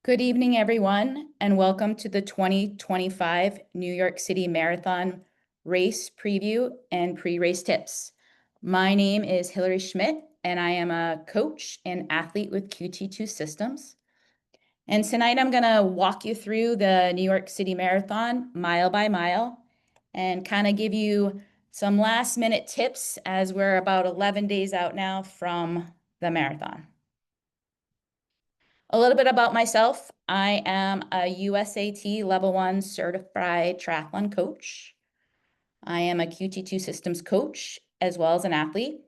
Good evening, everyone, and welcome to the 2025 New York City Marathon race preview and pre-race tips. My name is Hillary Schmitt, and I am a coach and athlete with QT2 Systems. And tonight I'm going to walk you through the New York City Marathon mile by mile and kind of give you some last minute tips as we're about 11 days out now from the marathon. A little bit about myself. I am a USAT Level 1 certified triathlon coach. I am a QT2 systems coach as well as an athlete.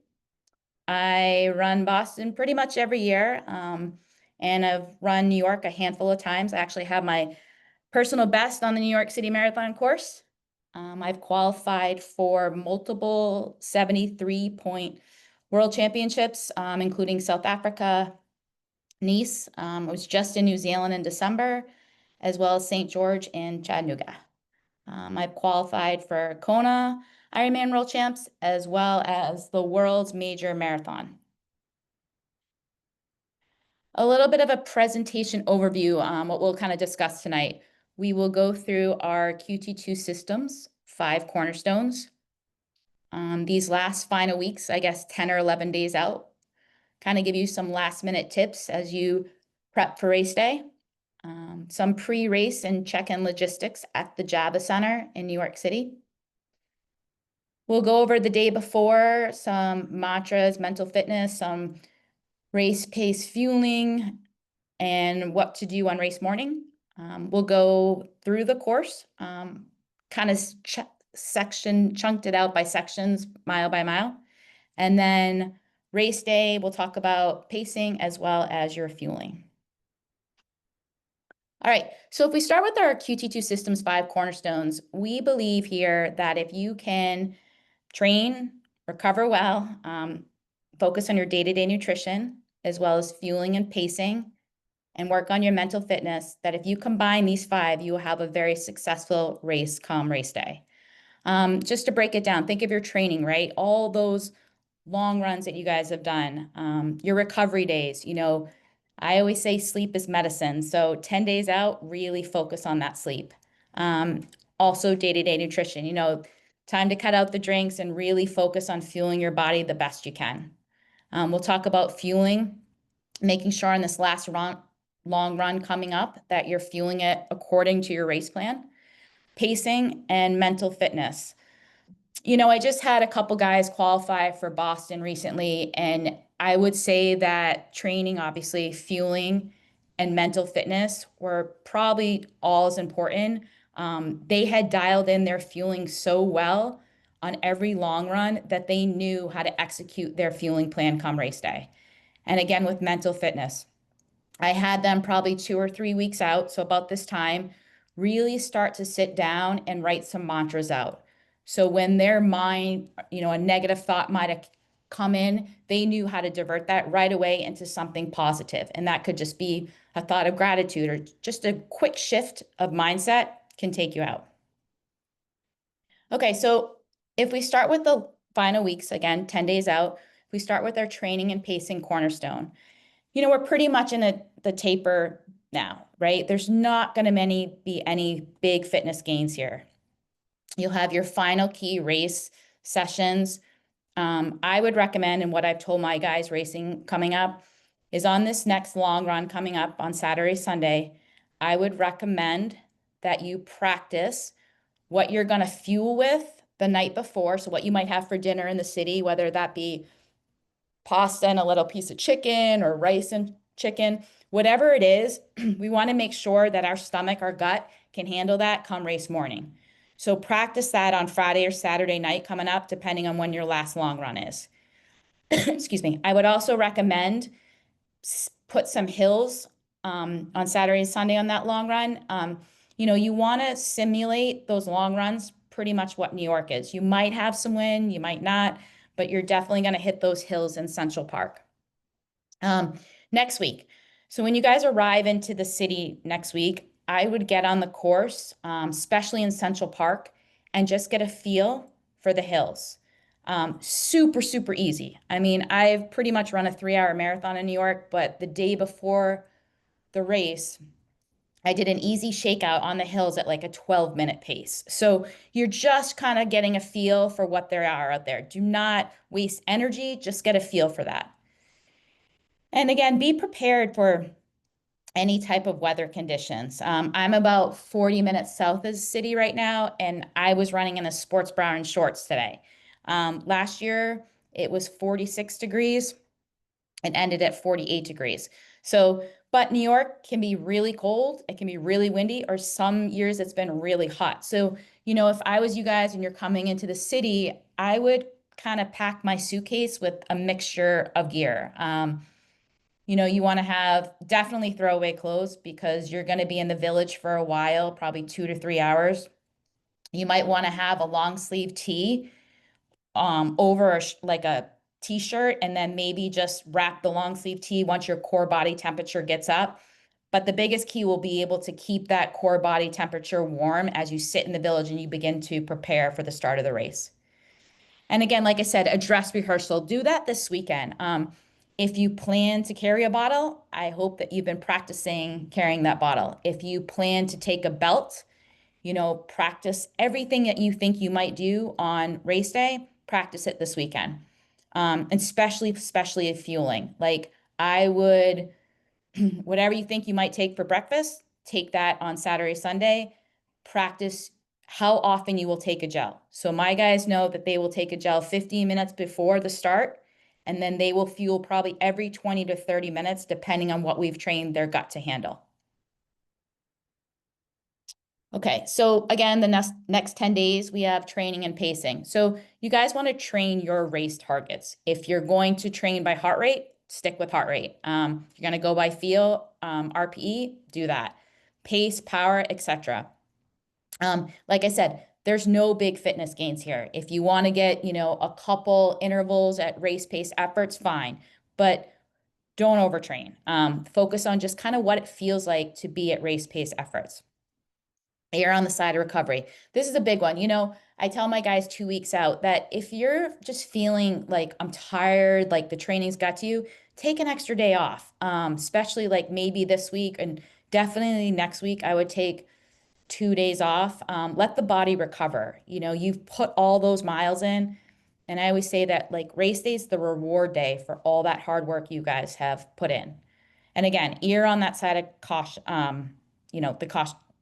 I run Boston pretty much every year, and I've run New York a handful of times. I actually have my personal best on the New York City Marathon course. I've qualified for multiple 73-point world championships, including South Africa, Nice. I was just in New Zealand in December, as well as St. George and Chattanooga. I've qualified for Kona Ironman World Champs, as well as the world's major marathon. A little bit of a presentation overview, what we'll kind of discuss tonight. We will go through our QT2 Systems 5 Cornerstones. These last final weeks, I guess 10 or 11 days out, kind of give you some last minute tips as you prep for race day. Some pre-race and check-in logistics at the Java Center in New York City. We'll go over the day before, some mantras, mental fitness, some race pace fueling, and what to do on race morning. We'll go through the course, kind of chunked it out by sections, mile by mile. And then race day, we'll talk about pacing as well as your fueling. All right, so if we start with our QT2 Systems 5 Cornerstones, we believe here that if you can train, recover well, focus on your day-to-day nutrition, as well as fueling and pacing, and work on your mental fitness, that if you combine these 5, you will have a very successful race come race day. Just to break it down, think of your training, right? All those long runs that you guys have done, your recovery days, I always say sleep is medicine. So 10 days out, really focus on that sleep. Also day-to-day nutrition, time to cut out the drinks and really focus on fueling your body the best you can. We'll talk about fueling, making sure on this last long run coming up that you're fueling it according to your race plan. Pacing and mental fitness. I just had a couple guys qualify for Boston recently, and I would say that training, obviously, fueling and mental fitness were probably all as important. They had dialed in their fueling so well on every long run that they knew how to execute their fueling plan come race day. And again, with mental fitness, I had them probably 2 or 3 weeks out, so about this time, really start to sit down and write some mantras out. So when their mind, a negative thought might have come in, they knew how to divert that right away into something positive. And that could just be a thought of gratitude, or just a quick shift of mindset can take you out. Okay, so if we start with the final weeks, again, 10 days out, we start with our training and pacing cornerstone. We're pretty much in the taper now, right? There's not going to be any big fitness gains here. You'll have your final key race sessions. I would recommend, and what I've told my guys racing coming up, is on this next long run coming up on Saturday, Sunday, I would recommend that you practice what you're going to fuel with the night before. So what you might have for dinner in the city, whether that be pasta and a little piece of chicken or rice and chicken, whatever it is, we want to make sure that our stomach, our gut can handle that come race morning. So practice that on Friday or Saturday night coming up, depending on when your last long run is. Excuse me. I would also recommend put some hills on Saturday and Sunday on that long run. You want to simulate those long runs, pretty much what New York is. You might have some wind, you might not, but you're definitely going to hit those hills in Central Park. Next week. So when you guys arrive into the city next week, I would get on the course, especially in Central Park, and just get a feel for the hills. Super, super easy. I mean, I've pretty much run a 3-hour marathon in New York, but the day before the race, I did an easy shakeout on the hills at like a 12-minute pace. So you're just kind of getting a feel for what there are out there. Do not waste energy, just get a feel for that. And again, be prepared for any type of weather conditions. I'm about 40 minutes south of the city right now, and I was running in a sports bra and shorts today. Last year, it was 46 degrees and ended at 48 degrees. So, but New York can be really cold, it can be really windy, or some years it's been really hot. So, if I was you guys and you're coming into the city, I would kind of pack my suitcase with a mixture of gear. You want to have definitely throwaway clothes because you're going to be in the village for a while, probably 2 to 3 hours. You might want to have a long sleeve tee over like a t-shirt, and then maybe just wrap the long sleeve tee once your core body temperature gets up. But the biggest key will be able to keep that core body temperature warm as you sit in the village and you begin to prepare for the start of the race. And again, like I said, a dress rehearsal, do that this weekend. If you plan to carry a bottle, I hope that you've been practicing carrying that bottle. If you plan to take a belt, practice everything that you think you might do on race day, practice it this weekend. And especially if fueling. Like I would, whatever you think you might take for breakfast, take that on Saturday, Sunday. Practice how often you will take a gel. So my guys know that they will take a gel 15 minutes before the start, and then they will fuel probably every 20 to 30 minutes, depending on what we've trained their gut to handle. Okay, so again, the next 10 days, we have training and pacing. So you guys want to train your race targets. If you're going to train by heart rate, stick with heart rate. If you're going to go by feel, RPE, do that. Pace, power, etc. Like I said, there's no big fitness gains here. If you want to get, a couple intervals at race pace efforts, fine. But don't overtrain. Focus on just kind of what it feels like to be at race pace efforts. Err on the side of recovery. This is a big one. I tell my guys 2 weeks out that if you're just feeling like I'm tired, like the training's got to you, take an extra day off. Especially like maybe this week and definitely next week, I would take 2 days off. Let the body recover. You've put all those miles in. And I always say that like race day is the reward day for all that hard work you guys have put in. And again, err on that side of caution,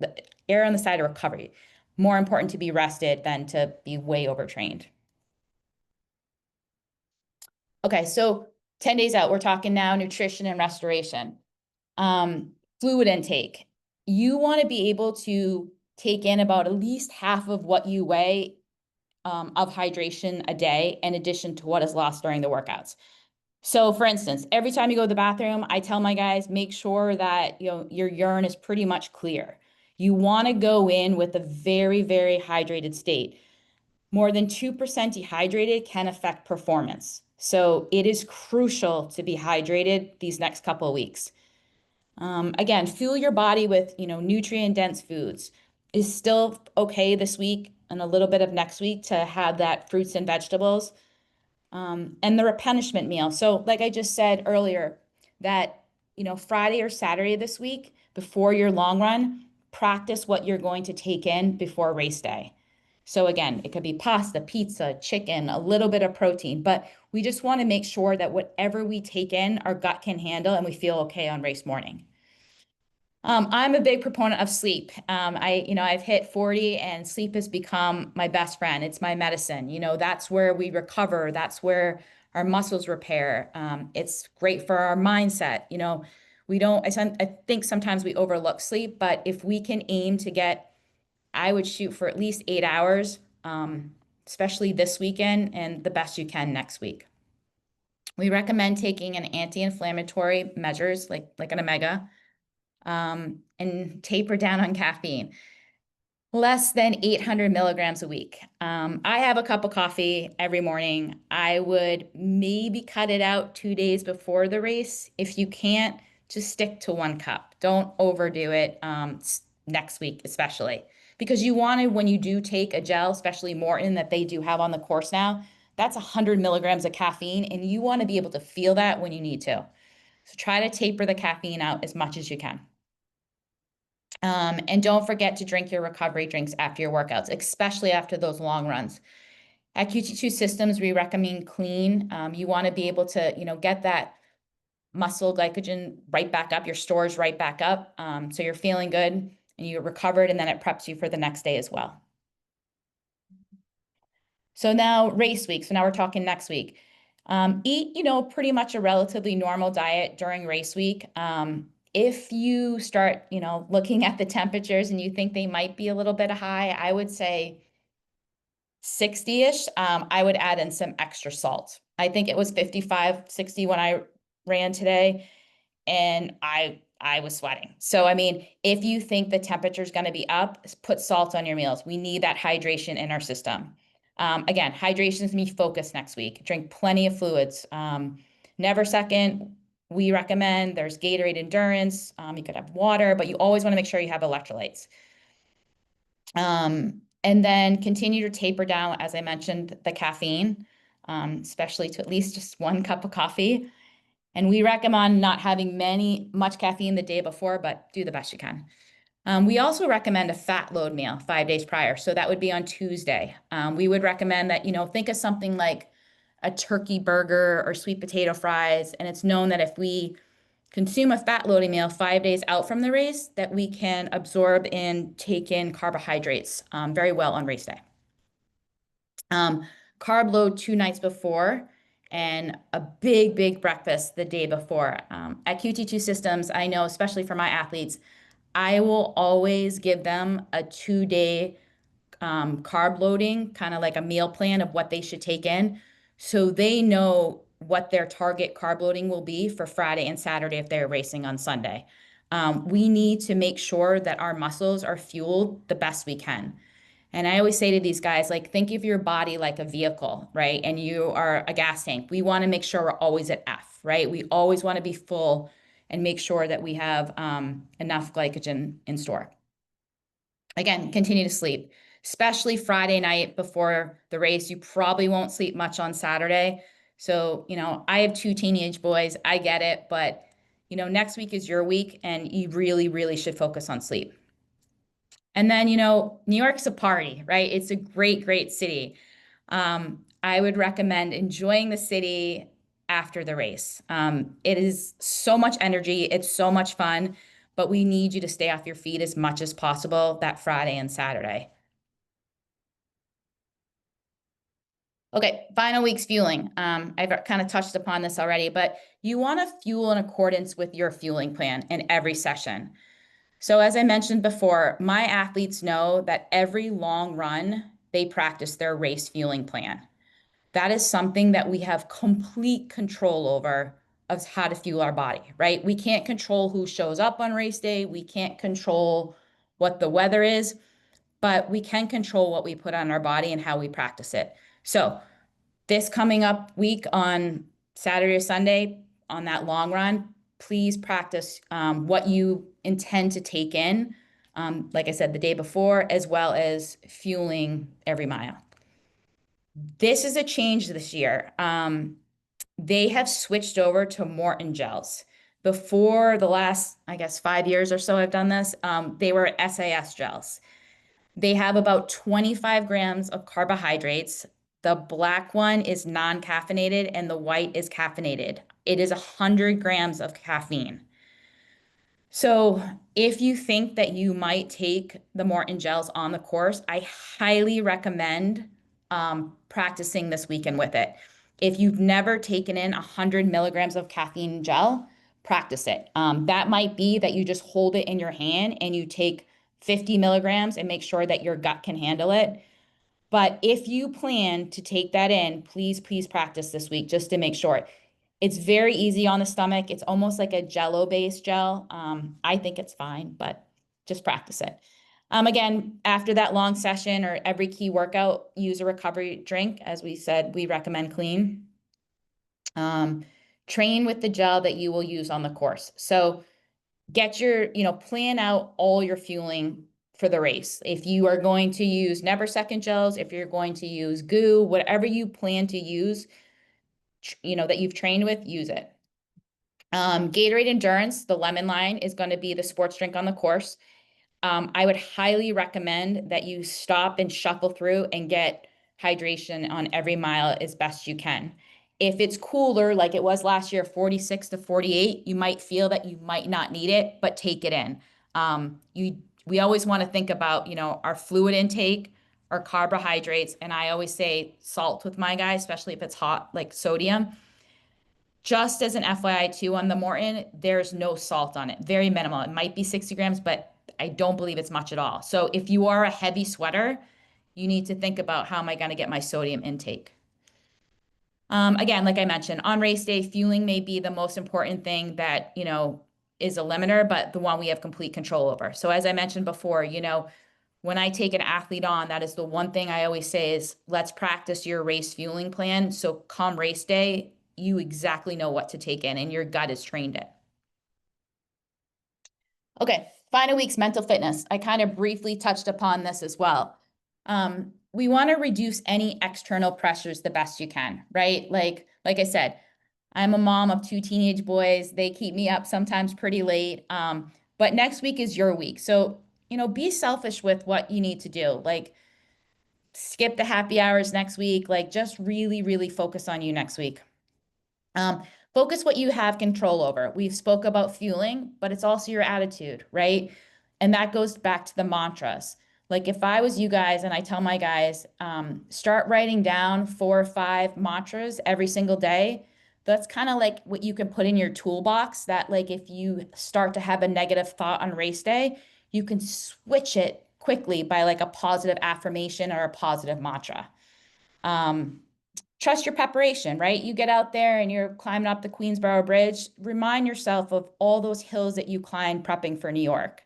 the err on the side of recovery. More important to be rested than to be way overtrained. Okay, so 10 days out, we're talking now nutrition and restoration. Fluid intake. You want to be able to take in about at least half of what you weigh of hydration a day, in addition to what is lost during the workouts. So for instance, every time you go to the bathroom, I tell my guys, make sure that your urine is pretty much clear. You want to go in with a very, very hydrated state. More than 2% dehydrated can affect performance. So it is crucial to be hydrated these next couple of weeks. Again, fuel your body with, nutrient-dense foods. Is still okay this week and a little bit of next week to have that fruits and vegetables. And the replenishment meal. So like I just said earlier, that, Friday or Saturday this week before your long run, practice what you're going to take in before race day. So again, it could be pasta, pizza, chicken, a little bit of protein, but we just want to make sure that whatever we take in, our gut can handle and we feel okay on race morning. I'm a big proponent of sleep. I've hit 40 and sleep has become my best friend. It's my medicine. That's where we recover. That's where our muscles repair. It's great for our mindset. I think sometimes we overlook sleep, but if we can aim to get, I would shoot for at least 8 hours, especially this weekend and the best you can next week. We recommend taking an anti-inflammatory measures like an omega, and taper down on caffeine. Less than 800 milligrams a week. I have a cup of coffee every morning. I would maybe cut it out 2 days before the race. If you can't, just stick to 1 cup. Don't overdo it next week, especially. Because you want to, when you do take a gel, especially Morton that they do have on the course now, that's 100 milligrams of caffeine, and you want to be able to feel that when you need to. So try to taper the caffeine out as much as you can. And don't forget to drink your recovery drinks after your workouts, especially after those long runs. At QT2 Systems, we recommend clean. You want to be able to, get that muscle glycogen right back up, your stores right back up. So you're feeling good and you're recovered, and then it preps you for the next day as well. So now race week. So now we're talking next week. Eat, pretty much a relatively normal diet during race week. If you start, looking at the temperatures and you think they might be a little bit high, I would say 60-ish. I would add in some extra salt. I think it was 55, 60 when I ran today, and I was sweating. So, I mean, if you think the temperature is going to be up, put salt on your meals. We need that hydration in our system. Again, hydration is going to be focused next week. Drink plenty of fluids. Never second, we recommend there's Gatorade Endurance. You could have water, but you always want to make sure you have electrolytes. And then continue to taper down, as I mentioned, the caffeine, especially to at least just 1 cup of coffee. And we recommend not having much caffeine the day before, but do the best you can. We also recommend a fat load meal 5 days prior. So that would be on Tuesday. We would recommend that, think of something like a turkey burger or sweet potato fries. And it's known that if we consume a fat loading meal 5 days out from the race, that we can absorb and take in carbohydrates very well on race day. Carb load 2 nights before, and a big breakfast the day before. At QT2 Systems, I know, especially for my athletes, I will always give them a 2-day carb loading, kind of like a meal plan of what they should take in. So they know what their target carb loading will be for Friday and Saturday if they're racing on Sunday. We need to make sure that our muscles are fueled the best we can. And I always say to these guys, like, think of your body like a vehicle, right? And you are a gas tank. We want to make sure we're always at F, right? We always want to be full and make sure that we have enough glycogen in store. Again, continue to sleep, especially Friday night before the race. You probably won't sleep much on Saturday. So, I have 2 teenage boys. I get it. But, next week is your week, and you really should focus on sleep. And then, New York's a party, right? It's a great city. I would recommend enjoying the city after the race. It is so much energy. It's so much fun, but we need you to stay off your feet as much as possible that Friday and Saturday. Okay, final week's fueling. I've kind of touched upon this already, but you want to fuel in accordance with your fueling plan in every session. So as I mentioned before, my athletes know that every long run, they practice their race fueling plan. That is something that we have complete control over, of how to fuel our body, right? We can't control who shows up on race day. We can't control what the weather is, but we can control what we put on our body and how we practice it. So this coming up week on Saturday or Sunday on that long run, please practice what you intend to take in, like I said, the day before, as well as fueling every mile. This is a change this year. They have switched over to Morton gels. Before the last, I guess, 5 years or so I've done this, they were SAS gels. They have about 25 grams of carbohydrates. The black one is non-caffeinated and the white is caffeinated. It is 100 grams of caffeine. So if you think that you might take the Morton gels on the course, I highly recommend practicing this weekend with it. If you've never taken in 100 milligrams of caffeine gel, practice it. That might be that you just hold it in your hand and you take 50 milligrams and make sure that your gut can handle it. But if you plan to take that in, please practice this week just to make sure. It's very easy on the stomach. It's almost like a Jello-based gel. I think it's fine, but just practice it. Again, after that long session or every key workout, use a recovery drink. As we said, we recommend clean. Train with the gel that you will use on the course. So get your, plan out all your fueling for the race. If you are going to use never second gels, if you're going to use goo, whatever you plan to use, that you've trained with, use it. Gatorade Endurance, the lemon line, is going to be the sports drink on the course. I would highly recommend that you stop and shuffle through and get hydration on every mile as best you can. If it's cooler, like it was last year, 46 to 48, you might feel that you might not need it, but take it in. We always want to think about, our fluid intake, our carbohydrates, and I always say salt with my guys, especially if it's hot, like sodium. Just as an FYI too, on the Morton, there's no salt on it, very minimal. It might be 60 grams, but I don't believe it's much at all. So if you are a heavy sweater, you need to think about, how am I going to get my sodium intake? Again, like I mentioned, on race day, fueling may be the most important thing that, is a limiter, but the one we have complete control over. So as I mentioned before, when I take an athlete on, that is the one thing I always say is, let's practice your race fueling plan. So come race day, you exactly know what to take in and your gut is trained it. Okay, final week's mental fitness. I kind of briefly touched upon this as well. We want to reduce any external pressures the best you can, right? Like I said, I'm a mom of 2 teenage boys. They keep me up sometimes pretty late. But next week is your week. So, be selfish with what you need to do. Like, skip the happy hours next week. Like, just really, really focus on you next week. Um, Focus what you have control over. We've spoke about fueling, but it's also your attitude, right? And that goes back to the mantras. Like if I was you guys and I tell my guys, start writing down 4 or 5 mantras every single day. That's kind of like what you can put in your toolbox that like if you start to have a negative thought on race day, you can switch it quickly by like a positive affirmation or a positive mantra. Trust your preparation, right? You get out there and you're climbing up the Queensboro Bridge. Remind yourself of all those hills that you climbed prepping for New York.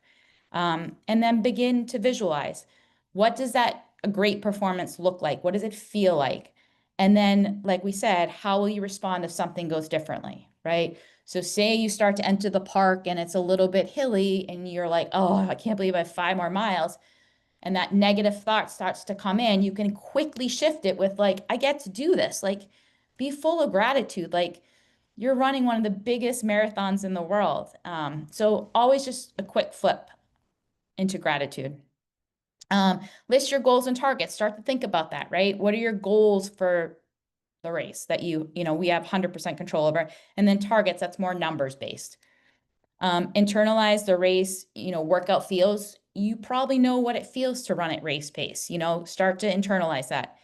And then begin to visualize. What does a great performance look like? What does it feel like? And then, like we said, how will you respond if something goes differently, right? So say you start to enter the park and it's a little bit hilly and you're like, oh, I can't believe I have 5 more miles, and that negative thought starts to come in, you can quickly shift it with like, I get to do this. Like, be full of gratitude. Like, you're running one of the biggest marathons in the world. So always just a quick flip into gratitude. List your goals and targets. Start to think about that, right? What are your goals for the race that we have 100% control over? And then targets, that's more numbers based. Internalize the race, workout feels. You probably know what it feels to run at race pace, start to internalize that.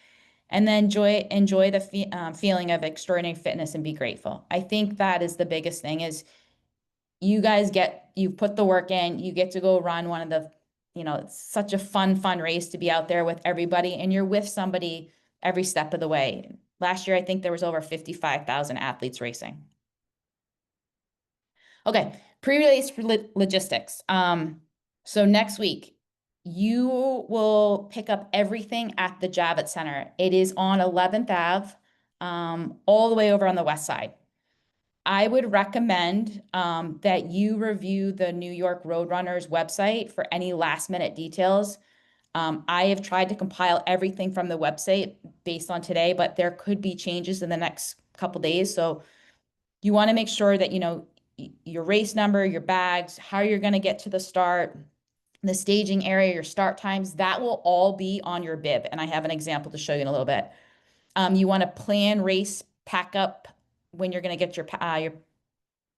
And then enjoy the feeling of extraordinary fitness and be grateful. I think that is the biggest thing is you put the work in, you get to go run one of the, it's such a fun race to be out there with everybody and you're with somebody every step of the way. Last year, I think there was over 55,000 athletes racing. Okay, pre-race logistics. So next week, you will pick up everything at the Javits Center. It is on 11th Ave, all the way over on the west side. I would recommend that you review the New York Roadrunners website for any last minute details. I have tried to compile everything from the website based on today, but there could be changes in the next couple days. So you want to make sure that, your race number, your bags, how you're going to get to the start, the staging area, your start times, that will all be on your bib. And I have an example to show you in a little bit. You want to plan race pack up when you're going to get your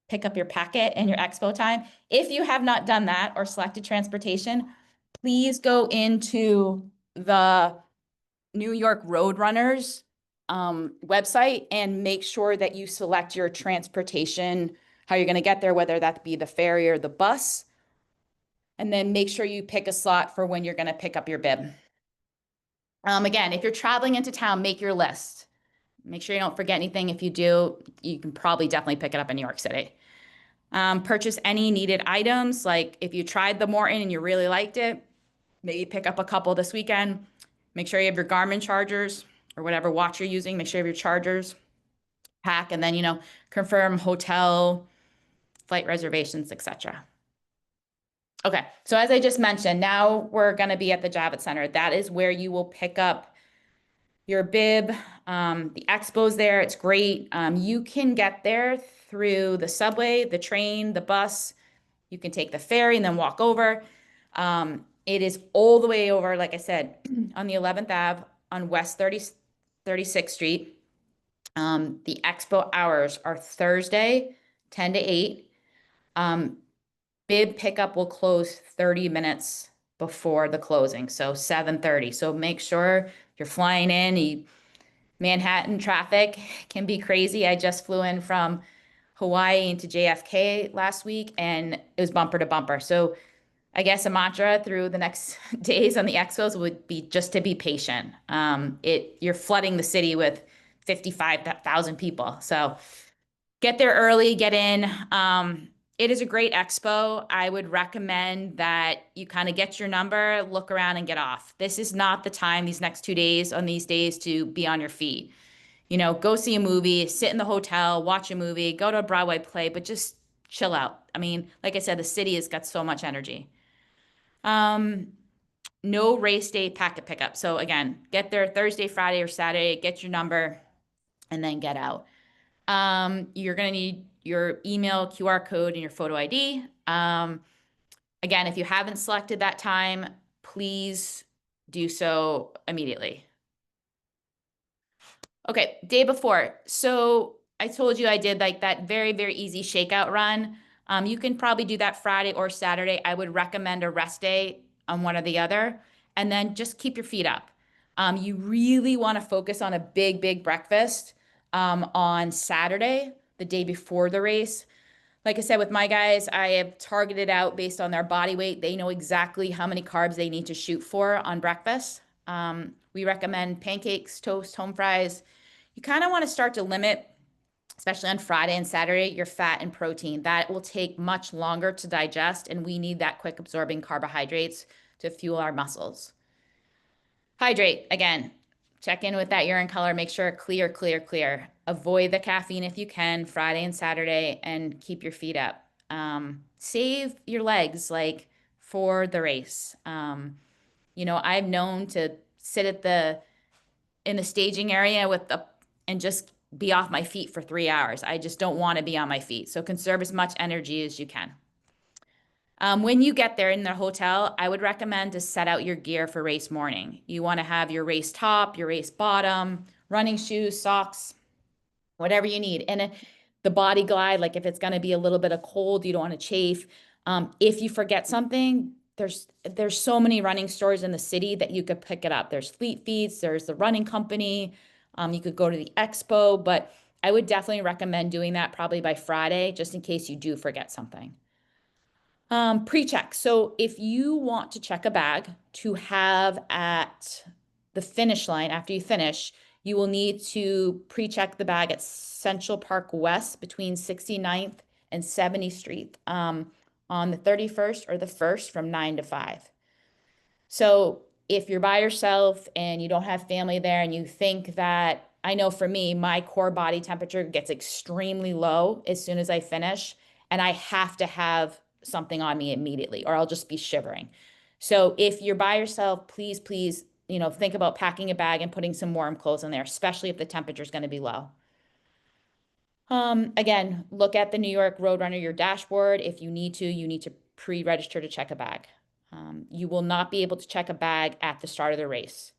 pick up your packet and your expo time. If you have not done that or selected transportation, please go into the New York Roadrunners website and make sure that you select your transportation, how you're going to get there, whether that be the ferry or the bus. And then make sure you pick a slot for when you're going to pick up your bib. Again, if you're traveling into town, make your list. Make sure you don't forget anything. If you do, you can probably definitely pick it up in New York City. Purchase any needed items. Like if you tried the Morton and you really liked it, maybe pick up a couple this weekend. Make sure you have your Garmin chargers or whatever watch you're using. Make sure you have your chargers. Pack and then, confirm hotel, flight reservations, etc. Okay, so as I just mentioned, now we're going to be at the Javits Center. That is where you will pick up your bib. The expo's there. It's great. You can get there through the subway, the train, the bus. You can take the ferry and then walk over. It is all the way over, like I said, on the 11th Ave on West 36th Street. The expo hours are Thursday, 10 to 8. Um, bib pickup will close 30 minutes before the closing, so 7:30. So make sure you're flying in. Manhattan traffic can be crazy. I just flew in from Hawaii into JFK last week, and it was bumper to bumper. So I guess a mantra through the next days on the expos would be just to be patient. You're flooding the city with 55,000 people. So get there early, get in. It is a great expo. I would recommend that you kind of get your number, look around and get off. This is not the time these next 2 days on these days to be on your feet. Go see a movie, sit in the hotel, watch a movie, go to a Broadway play, but just chill out. I mean, like I said, the city has got so much energy. Um, no race day packet pickup. So again, get there Thursday, Friday, or Saturday, get your number, and then get out. You're gonna need your email, QR code, and your photo ID. Again, if you haven't selected that time, please do so immediately. Okay, day before. So I told you I did like that very, very easy shakeout run. You can probably do that Friday or Saturday. I would recommend a rest day on one or the other, and then just keep your feet up. You really want to focus on a big, big breakfast on Saturday, the day before the race. Like I said, with my guys, I have targeted out based on their body weight. They know exactly how many carbs they need to shoot for on breakfast. We recommend pancakes, toast, home fries. You kind of want to start to limit, especially on Friday and Saturday, your fat and protein. That will take much longer to digest, and we need that quick absorbing carbohydrates to fuel our muscles. Hydrate again. Check in with that urine color. Make sure clear, clear, clear. Avoid the caffeine if you can, Friday and Saturday, and keep your feet up. Save your legs like for the race. I've known to sit in the staging area and just be off my feet for 3 hours. I just don't want to be on my feet. So conserve as much energy as you can. When you get there in the hotel, I would recommend to set out your gear for race morning. You want to have your race top, your race bottom, running shoes, socks, whatever you need. And the body glide, like if it's going to be a little bit of cold, you don't want to chafe. If you forget something, there's so many running stores in the city that you could pick it up. There's Fleet Feets, there's the running company. You could go to the expo, but I would definitely recommend doing that probably by Friday, just in case you do forget something. Pre-check. So if you want to check a bag to have at the finish line after you finish, you will need to pre-check the bag at Central Park West between 69th and 70th Street on the 31st or the 1st from 9 to 5. So if you're by yourself and you don't have family there and you think that, I know for me, my core body temperature gets extremely low as soon as I finish, and I have to have something on me immediately or I'll just be shivering. So if you're by yourself, please, please, think about packing a bag and putting some warm clothes in there, especially if the temperature is going to be low. Again, look at the New York Roadrunner, your dashboard. If you need to pre-register to check a bag. You will not be able to check a bag at the start of the race.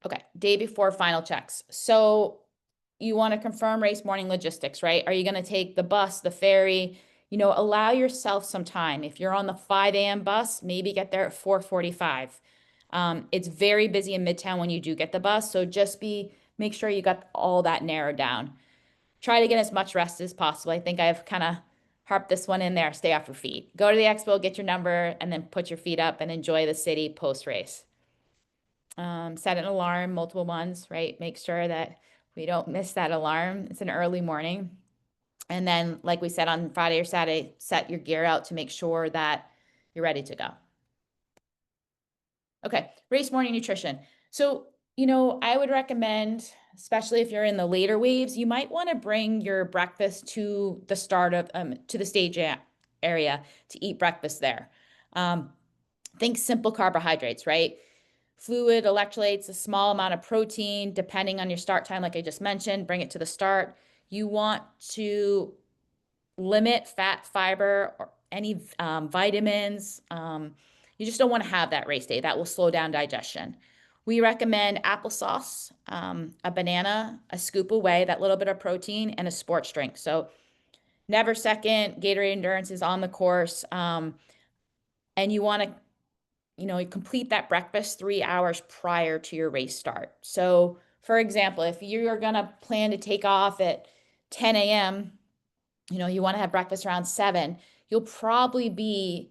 Okay, day before final checks. So you want to confirm race morning logistics, right? Are you going to take the bus, the ferry? Allow yourself some time. If you're on the 5 a.m. bus, maybe get there at 4:45. It's very busy in Midtown when you do get the bus, so make sure you got all that narrowed down. Try to get as much rest as possible. I think I've kind of harped this one in there. Stay off your feet. Go to the expo, get your number, and then put your feet up and enjoy the city post-race. Set an alarm, multiple ones, right? Make sure that we don't miss that alarm. It's an early morning. And then, like we said on Friday or Saturday, set your gear out to make sure that you're ready to go. Okay, race morning nutrition. So, I would recommend, especially if you're in the later waves, you might want to bring your breakfast to the start of to the stage area to eat breakfast there. Think simple carbohydrates, right? Fluid, electrolytes, a small amount of protein, depending on your start time, like I just mentioned, bring it to the start. You want to limit fat, fiber, any vitamins. You just don't want to have that race day. That will slow down digestion. We recommend applesauce, a banana, a scoop of whey, that little bit of protein, and a sports drink. So never second, Gatorade Endurance is on the course. And you want to, complete that breakfast 3 hours prior to your race start. So, for example, if you're going to plan to take off at 10 a.m., you want to have breakfast around 7, you'll probably be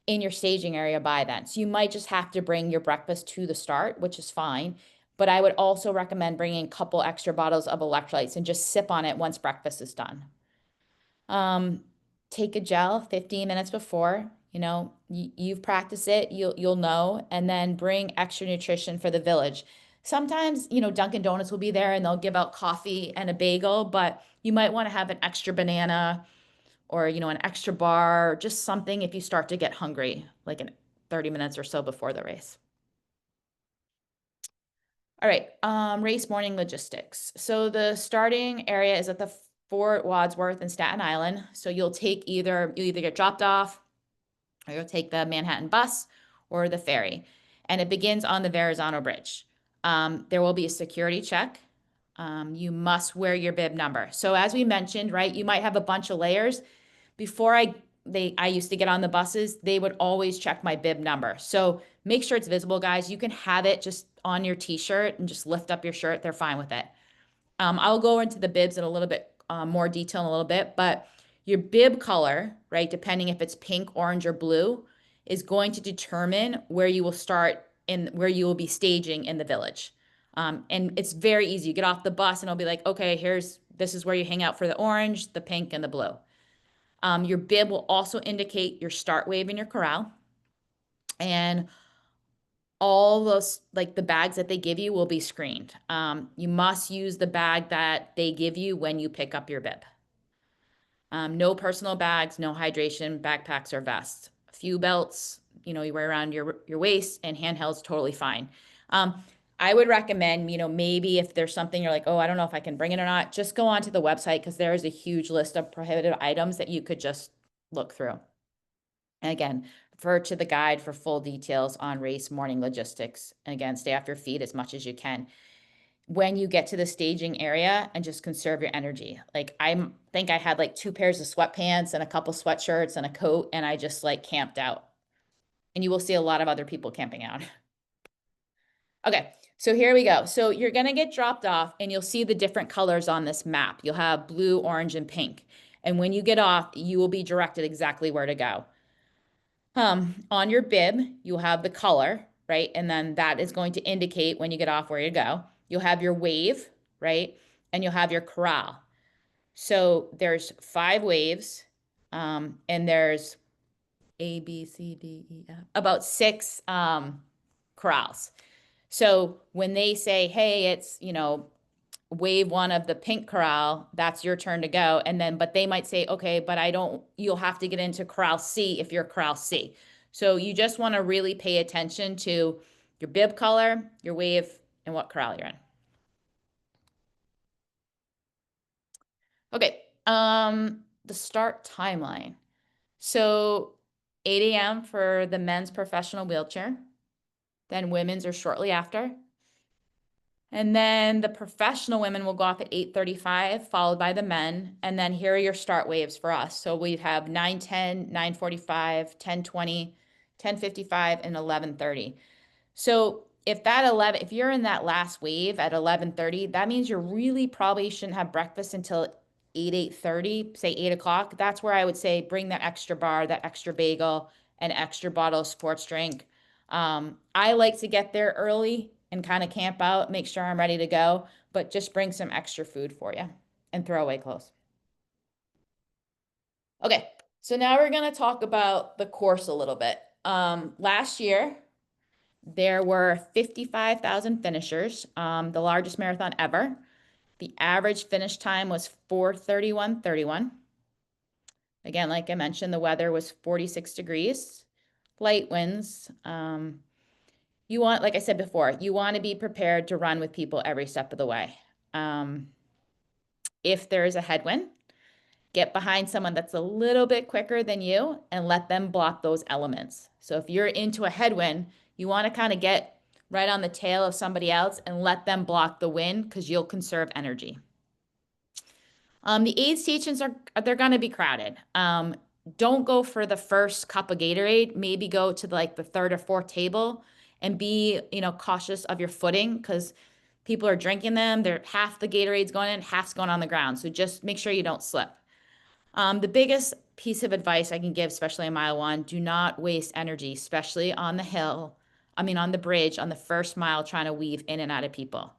in your staging area by then. So you might just have to bring your breakfast to the start, which is fine. But I would also recommend bringing a couple extra bottles of electrolytes and just sip on it once breakfast is done. Take a gel 15 minutes before, you've practiced it, you'll know, and then bring extra nutrition for the village. Sometimes, Dunkin' Donuts will be there and they'll give out coffee and a bagel, but you might want to have an extra banana or, an extra bar, just something if you start to get hungry, like in 30 minutes or so before the race. All right, race morning logistics. So the starting area is at the Fort Wadsworth in Staten Island. So you'll either get dropped off or you'll take the Manhattan bus or the ferry. And it begins on the Verrazano Bridge. There will be a security check. You must wear your bib number. So as we mentioned, right, you might have a bunch of layers. Before I used to get on the buses, they would always check my bib number. So make sure it's visible, guys. You can have it just on your t-shirt and just lift up your shirt. They're fine with it. I'll go into the bibs in a little bit more detail in a little bit, but your bib color, right, depending if it's pink, orange, or blue, is going to determine where you will start and where you will be staging in the village. And it's very easy. You get off the bus and it'll be like, okay, this is where you hang out for the orange, the pink, and the blue. Your bib will also indicate your start wave in your corral. And all those, like the bags that they give you, will be screened. You must use the bag that they give you when you pick up your bib. No personal bags, no hydration, backpacks, or vests. A few belts, you wear around your waist, and handhelds, totally fine. I would recommend, maybe if there's something you're like, oh, I don't know if I can bring it or not, just go onto the website because there is a huge list of prohibited items that you could just look through. And again, refer to the guide for full details on race morning logistics. And again, stay off your feet as much as you can when you get to the staging area, and just conserve your energy. Like I think I had like 2 pairs of sweatpants and a couple sweatshirts and a coat, and I just like camped out. And you will see a lot of other people camping out. Okay, so here we go. So you're gonna get dropped off and you'll see the different colors on this map. You'll have blue, orange, and pink. And when you get off, you will be directed exactly where to go. On your bib, you'll have the color, right? And then that is going to indicate when you get off where you go. You'll have your wave, right? And you'll have your corral. So there's 5 waves, and there's A, B, C, D, E, F, about 6 corrals. So when they say, hey, it's, wave 1 of the pink corral, that's your turn to go. And then, but they might say, okay, but you'll have to get into corral C if you're corral C. So you just want to really pay attention to your bib color, your wave, and what corral you're in. Okay, the start timeline. So 8 a.m. for the men's professional wheelchair, then women's are shortly after. And then the professional women will go off at 8:35, followed by the men. And then here are your start waves for us. So we have 9:10, 9:45, 10:20, 10:55, and 11:30. So if you're in that last wave at 11:30, that means you really probably shouldn't have breakfast until 8:30, say 8 o'clock. That's where I would say bring that extra bar, that extra bagel, an extra bottle of sports drink. I like to get there early and kind of camp out, make sure I'm ready to go, but just bring some extra food for you and throw away clothes. Okay, so now we're going to talk about the course a little bit. Last year, there were 55,000 finishers, the largest marathon ever. The average finish time was 4:31:31. Again, like I mentioned, the weather was 46 degrees, light winds. Like I said before, you want to be prepared to run with people every step of the way. If there is a headwind, Get behind someone that's a little bit quicker than you and let them block those elements. So if you're into a headwind, you want to kind of get right on the tail of somebody else and let them block the wind because you'll conserve energy. The aid stations they're going to be crowded. Don't go for the first cup of Gatorade. Maybe go to like the third or fourth table and be, cautious of your footing because people are drinking them. They're half the Gatorade's going in, half's going on the ground. So just make sure you don't slip. The biggest piece of advice I can give, especially in mile one, do not waste energy, especially on the hill. I mean, on the bridge, on the first mile, trying to weave in and out of people.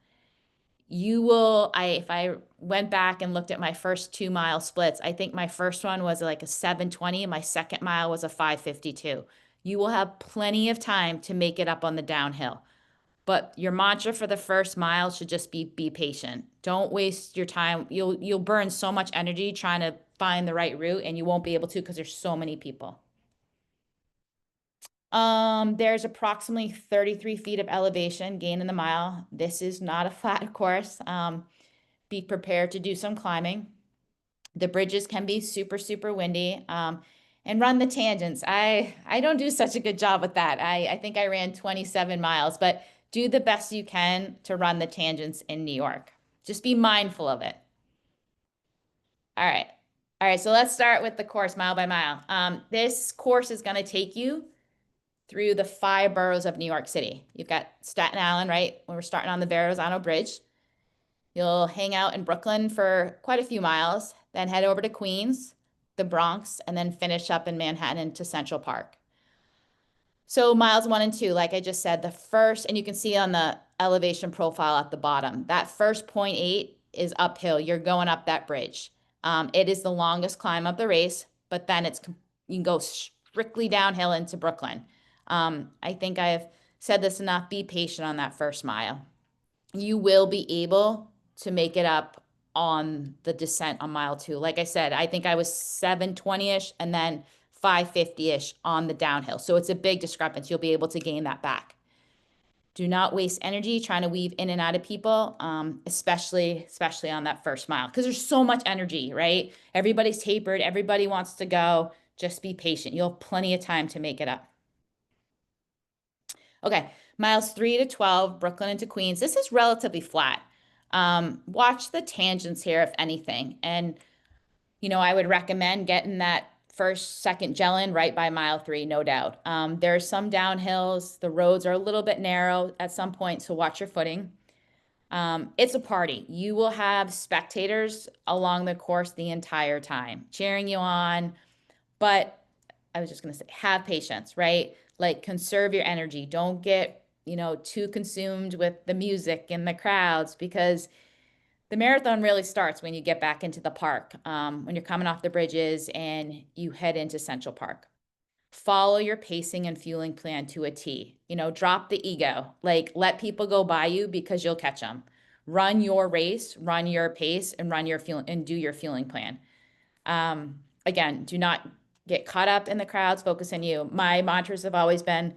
If I went back and looked at my first 2 mile splits, I think my first one was like a 7:20 and my second mile was a 5:52. You will have plenty of time to make it up on the downhill. But your mantra for the first mile should just be patient. Don't waste your time. You'll burn so much energy trying to find the right route and you won't be able to because there's so many people. There's approximately 33 feet of elevation gain in the mile. This is not a flat course. Be prepared to do some climbing. The bridges can be super, super windy. And run the tangents. I don't do such a good job with that. I think I ran 27 miles, but do the best you can to run the tangents in New York. Just be mindful of it. All right. All right, so let's start with the course mile by mile. This course is going to take you through the 5 boroughs of New York City. You've got Staten Island, right? When we're starting on the Verrazano Bridge. You'll hang out in Brooklyn for quite a few miles, then head over to Queens, the Bronx, and then finish up in Manhattan to Central Park. So miles 1 and 2, like I just said, the first, and you can see on the elevation profile at the bottom, that first 0.8 is uphill. You're going up that bridge. It is the longest climb of the race, but then you can go strictly downhill into Brooklyn. I think I've said this enough. Be patient on that first mile. You will be able to make it up on the descent on mile 2. Like I said, I think I was 7:20-ish and then 5:50-ish on the downhill. So it's a big discrepancy. You'll be able to gain that back. Do not waste energy trying to weave in and out of people, especially on that first mile, because there's so much energy, right? Everybody's tapered. Everybody wants to go. Just be patient. You'll have plenty of time to make it up. Okay, miles 3 to 12, Brooklyn into Queens. This is relatively flat. Watch the tangents here, if anything. And, I would recommend getting that first, second gel in right by mile 3, no doubt. There's some downhills. The roads are a little bit narrow at some point, so watch your footing. It's a party. You will have spectators along the course the entire time, cheering you on. But I was just going to say, have patience, right? Like conserve your energy. Don't get, too consumed with the music and the crowds because the marathon really starts when you get back into the park, when you're coming off the bridges and you head into Central Park. Follow your pacing and fueling plan to a T. Drop the ego. Like let people go by you because you'll catch them. Run your race, run your pace, and run your fuel and do your fueling plan. Again, do not get caught up in the crowds. Focus on you. My mantras have always been,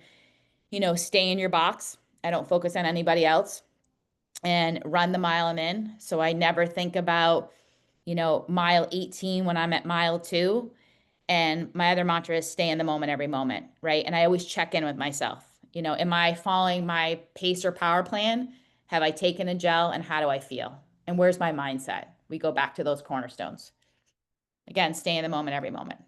stay in your box. I don't focus on anybody else and run the mile I'm in. So I never think about, mile 18 when I'm at mile 2. And my other mantra is stay in the moment every moment, right? And I always check in with myself. Am I following my pace or power plan? Have I taken a gel and how do I feel? And where's my mindset? We go back to those cornerstones. Again, stay in the moment every moment.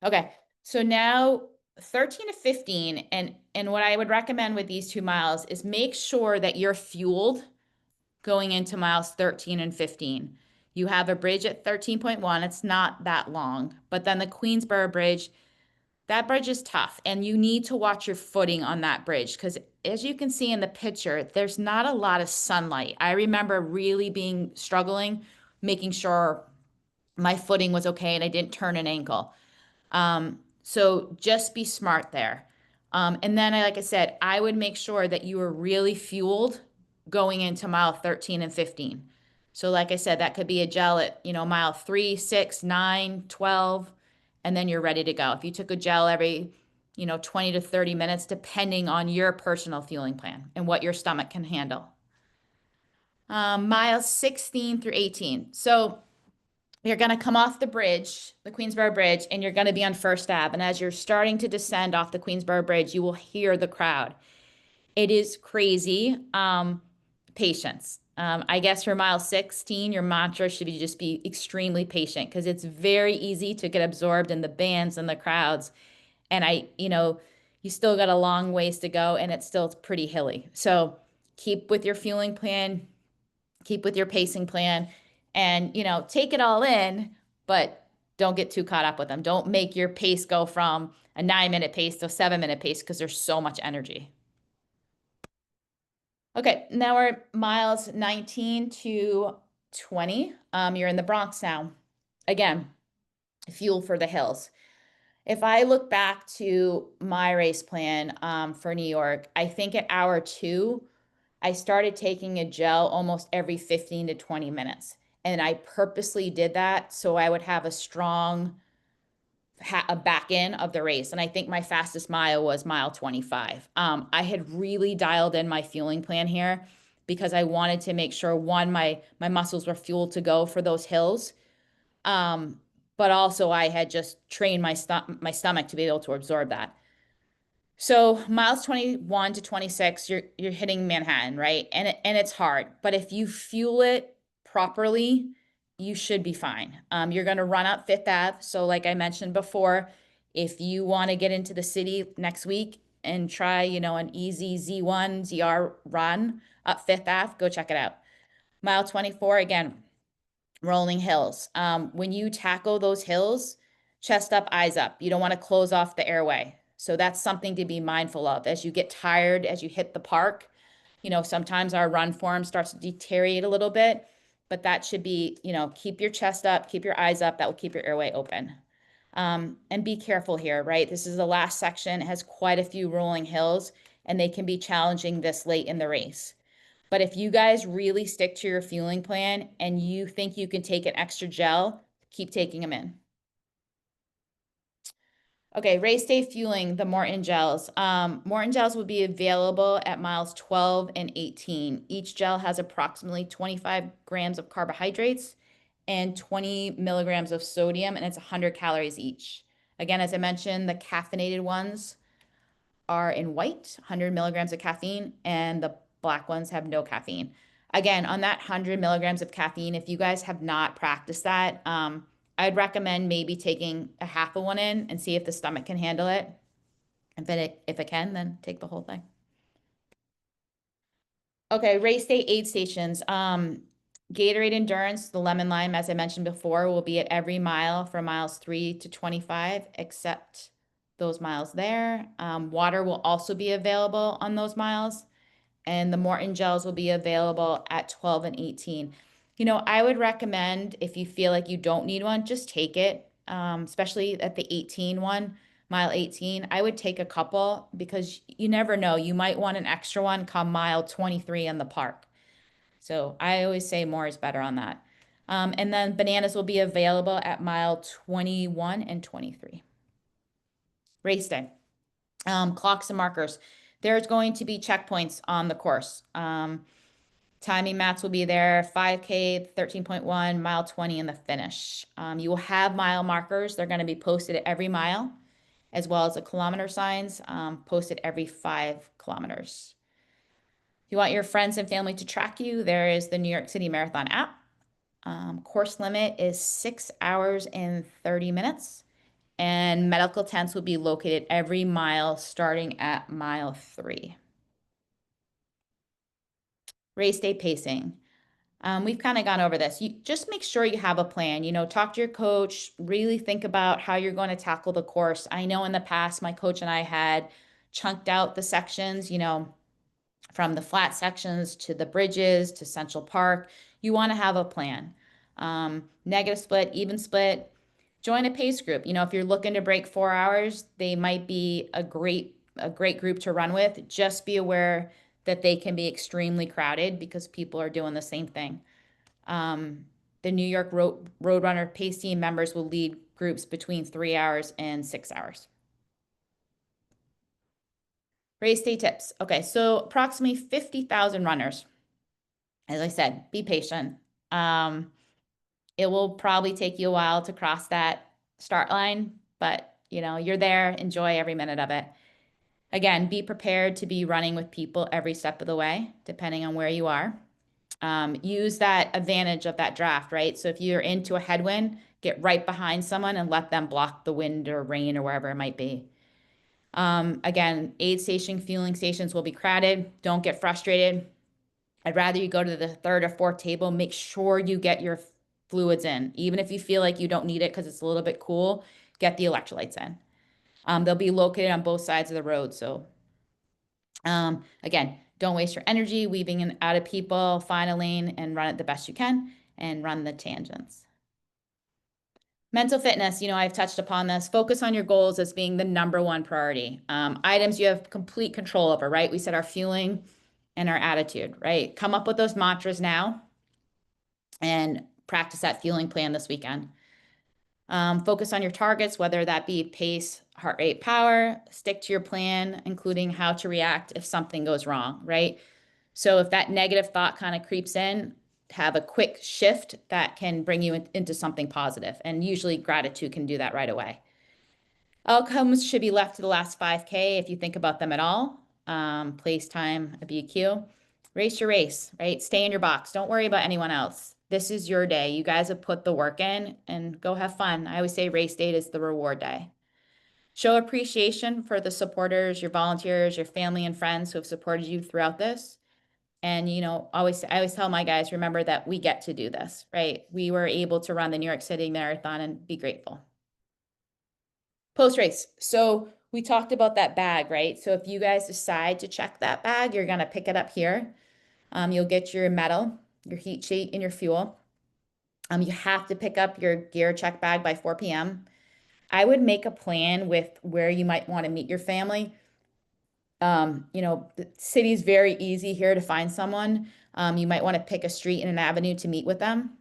Okay, so now 13 to 15, and what I would recommend with these 2 miles is make sure that you're fueled going into miles 13 and 15. You have a bridge at 13.1. It's not that long, but then the Queensboro Bridge, that bridge is tough, and you need to watch your footing on that bridge because as you can see in the picture, there's not a lot of sunlight. I remember really struggling, making sure my footing was okay and I didn't turn an ankle. So just be smart there. And then, like I said, I would make sure that you are really fueled going into mile 13 and 15. So like I said, that could be a gel at, mile 3, 6, 9, 12, and then you're ready to go. If you took a gel every, 20 to 30 minutes, depending on your personal fueling plan and what your stomach can handle. Miles 16 through 18. So You're going to come off the bridge, the Queensboro Bridge, and you're going to be on First Ave. And as you're starting to descend off the Queensboro Bridge, you will hear the crowd. It is crazy. Patience. I guess for mile 16, your mantra should be just be extremely patient because it's very easy to get absorbed in the bands and the crowds. And you still got a long ways to go and it's still pretty hilly. So keep with your fueling plan, keep with your pacing plan, and take it all in, but don't get too caught up with them. Don't make your pace go from a 9-minute pace to a 7-minute pace because there's so much energy. Okay, now we're miles 19 to 20. You're in the Bronx now. Again, fuel for the hills. If I look back to my race plan for New York, I think at hour 2, I started taking a gel almost every 15 to 20 minutes. And I purposely did that so I would have a strong a back in of the race. And I think my fastest mile was mile 25. I had really dialed in my fueling plan here because I wanted to make sure one, my muscles were fueled to go for those hills. Um, but also I had just trained my stomach to be able to absorb that. So miles 21 to 26, you're hitting Manhattan, right? And it's hard, but if you fuel it properly, you should be fine. You're going to run up Fifth Ave. So like I mentioned before, if you want to get into the city next week and try, an easy Z1, ZR run up Fifth Ave, go check it out. Mile 24, again, rolling hills. When you tackle those hills, chest up, eyes up. You don't want to close off the airway. So that's something to be mindful of as you get tired, as you hit the park. Sometimes our run form starts to deteriorate a little bit, but that should be, keep your chest up, keep your eyes up. That will keep your airway open. And be careful here, right? This is the last section. It has quite a few rolling hills, and they can be challenging this late in the race. But if you guys really stick to your fueling plan and you think you can take an extra gel, keep taking them in. Okay, race day fueling, the Morton gels. Morton gels will be available at miles 12 and 18. Each gel has approximately 25 grams of carbohydrates and 20 milligrams of sodium, and it's 100 calories each. Again, as I mentioned, the caffeinated ones are in white, 100 milligrams of caffeine, and the black ones have no caffeine. Again, on that 100 milligrams of caffeine, if you guys have not practiced that, I'd recommend maybe taking a half of one in and see if the stomach can handle it. If it can, then take the whole thing. Okay, race day aid stations. Gatorade Endurance, the lemon lime, as I mentioned before, will be at every mile for miles 3 to 25, except those miles there. Water will also be available on those miles, and the Morton gels will be available at 12 and 18. I would recommend if you feel like you don't need one, just take it, especially at the 18 one, mile 18. I would take a couple because you never know. You might want an extra one come mile 23 in the park. So I always say more is better on that. And then bananas will be available at mile 21 and 23. Race day. Clocks and markers. There's going to be checkpoints on the course. Timing mats will be there, 5K, 13.1, mile 20 in the finish. You will have mile markers. They're going to be posted at every mile, as well as the kilometer signs posted every 5 kilometers. If you want your friends and family to track you, there is the New York City Marathon app. Course limit is 6 hours and 30 minutes. And medical tents will be located every mile starting at mile 3. Race day pacing. We've kind of gone over this. You just make sure you have a plan. Talk to your coach, really think about how you're going to tackle the course. I know in the past, my coach and I had chunked out the sections, from the flat sections to the bridges to Central Park. You want to have a plan. Negative split, even split. Join a pace group. If you're looking to break 4 hours, they might be a great group to run with. Just be aware that they can be extremely crowded because people are doing the same thing. The New York Roadrunner pace team members will lead groups between 3 hours and 6 hours. Race day tips. Okay, so approximately 50,000 runners. As I said, be patient. It will probably take you a while to cross that start line, but you're there. Enjoy every minute of it. Again, be prepared to be running with people every step of the way, depending on where you are. Use that advantage of that draft, right? So if you're into a headwind, get right behind someone and let them block the wind or rain or wherever it might be. Again, aid station, fueling stations will be crowded. Don't get frustrated. I'd rather you go to the third or fourth table. Make sure you get your fluids in. Even if you feel like you don't need it because it's a little bit cool, get the electrolytes in. They'll be located on both sides of the road. So again, don't waste your energy weaving in out of people, find a lane and run it the best you can and run the tangents. Mental fitness, I've touched upon this. Focus on your goals as being the number one priority. Items you have complete control over, right? We said our fueling and our attitude, right? Come up with those mantras now and practice that fueling plan this weekend. Focus on your targets, whether that be pace, heart rate, power. Stick to your plan, including how to react if something goes wrong, right? So if that negative thought kind of creeps in, have a quick shift that can bring you into something positive. And usually gratitude can do that right away. Outcomes should be left to the last 5K if you think about them at all. Place, time, a BQ. Race your race, right? Stay in your box. Don't worry about anyone else. This is your day. You guys have put the work in and go have fun. I always say race day is the reward day. Show appreciation for the supporters, your volunteers, your family and friends who have supported you throughout this. And, I always tell my guys, remember that we get to do this, right? We were able to run the New York City Marathon and be grateful. Post race. So we talked about that bag, right? So if you guys decide to check that bag, you're going to pick it up here. You'll get your medal, your heat sheet, and your fuel. You have to pick up your gear check bag by 4 p.m. I would make a plan with where you might want to meet your family. The city's very easy here to find someone. You might want to pick a street and an avenue to meet with them.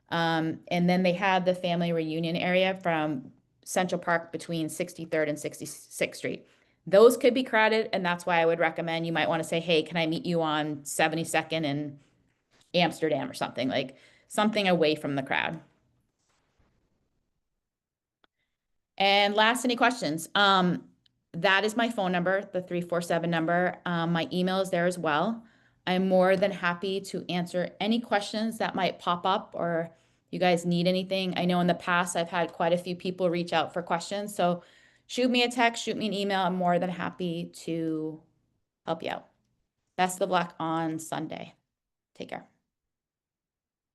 And then they have the family reunion area from Central Park between 63rd and 66th Street. Those could be crowded, and that's why I would recommend you might want to say, hey, can I meet you on 72nd in Amsterdam or something, like something away from the crowd. And last, any questions? That is my phone number, the 347 number. My email is there as well. I'm more than happy to answer any questions that might pop up or you guys need anything. I know in the past I've had quite a few people reach out for questions. So shoot me a text, shoot me an email. I'm more than happy to help you out. Best of luck on Sunday. Take care.